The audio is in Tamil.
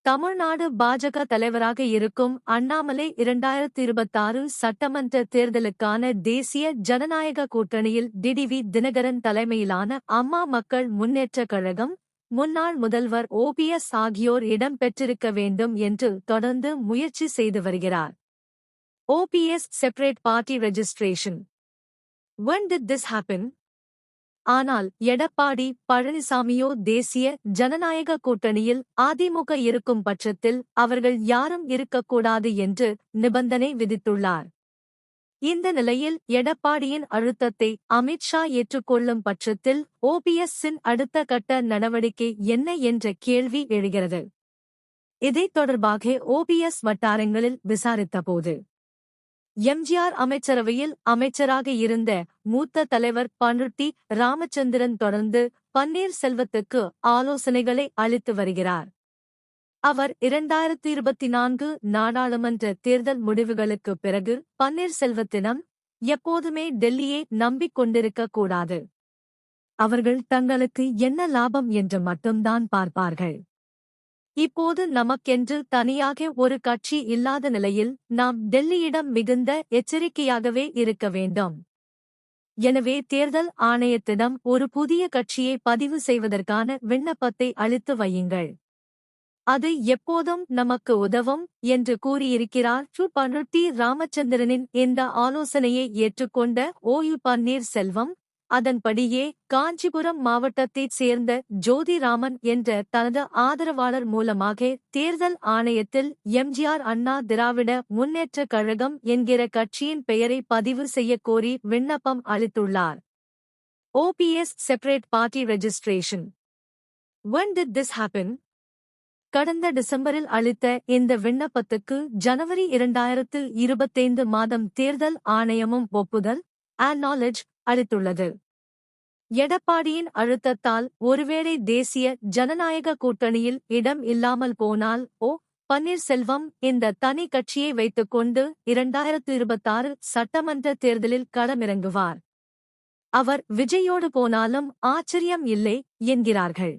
தமிழ்நாடு பாஜக தலைவராக இருக்கும் அண்ணாமலை 2026 சட்டமன்ற தேர்தலுக்கான தேசிய ஜனநாயக கூட்டணியில் டிடிவி தினகரன் தலைமையிலான அம்மா மக்கள் முன்னேற்றக் கழகம், முன்னாள் முதல்வர் ஓபிஎஸ் ஆகியோர் இடம் பெற்றிருக்க வேண்டும் என்று தொடர்ந்து முயற்சி செய்து வருகிறார். OPS separate party registration. When did this happen? ஆனால் எடப்பாடி பழனிசாமியோ தேசிய ஜனநாயக கூட்டணியில் அதிமுக இருக்கும் பட்சத்தில் அவர்கள் யாரும் இருக்கக்கூடாது என்று நிபந்தனை விதித்துள்ளார். இந்த நிலையில் எடப்பாடியின் அழுத்தத்தை அமித்ஷா ஏற்றுக்கொள்ளும் பட்சத்தில் ஓபிஎஸ்ஸின் அடுத்த கட்ட நடவடிக்கை என்ன என்ற கேள்வி எழுகிறது. இதைத் தொடர்பாக ஓபிஎஸ் வட்டாரங்களில் விசாரித்தபோது எம்ஜிஆர் அமைச்சரவையில் அமைச்சராக இருந்த மூத்த தலைவர் பண்ருட்டி ராமச்சந்திரன் தொடர்ந்து பன்னீர்செல்வத்துக்கு ஆலோசனைகளை அளித்து வருகிறார். அவர் 2024 நாடாளுமன்ற தேர்தல் முடிவுகளுக்கு பிறகு பன்னீர்செல்வத்திடம் எப்போதுமே டெல்லியை நம்பிக் கொண்டிருக்க கூடாது. அவர்கள் தங்களுக்கு என்ன லாபம் என்று மட்டும்தான் பார்ப்பார்கள். இப்போது நமக்கென்று தனியாக ஒரு கட்சி இல்லாத நிலையில் நாம் டெல்லியிடம் மிகுந்த எச்சரிக்கையாகவே இருக்க வேண்டும். எனவே தேர்தல் ஆணையத்திடம் ஒரு புதிய கட்சியை பதிவு செய்வதற்கான விண்ணப்பத்தை அளித்து வையுங்கள். அது எப்போதும் நமக்கு உதவும் என்று கூறியிருக்கிறார். பண்ருட்டி ராமச்சந்திரனின் இந்த ஆலோசனையை ஏற்றுக்கொண்ட ஓயு பன்னீர்செல்வம் அதன்படியே காஞ்சிபுரம் மாவட்டத்தைச் சேர்ந்த ஜோதிராமன் என்ற தனது ஆதரவாளர் மூலமாக தேர்தல் ஆணையத்தில் எம்ஜிஆர் அண்ணா திராவிட முன்னேற்றக் கழகம் என்கிற கட்சியின் பெயரை பதிவு செய்யக் கோரி விண்ணப்பம் அளித்துள்ளார். OPS separate party registration. When did this happen? கடந்த டிசம்பரில் அளித்த இந்த விண்ணப்பத்துக்கு ஜனவரி 2025 மாதம் தேர்தல் ஆணையமும் ஒப்புதல் acknowledge அளித்துள்ளது. எடப்பாடியின் அழுத்தத்தால் ஒருவேளை தேசிய ஜனநாயக கூட்டணியில் இடம் இல்லாமல் போனால் பன்னீர்செல்வம் இந்த தனி கட்சியை வைத்துக்கொண்டு 2026 சட்டமன்ற தேர்தலில் களமிறங்குவார். அவர் விஜயோடு போனாலும் ஆச்சரியம் இல்லை என்கிறார்கள்.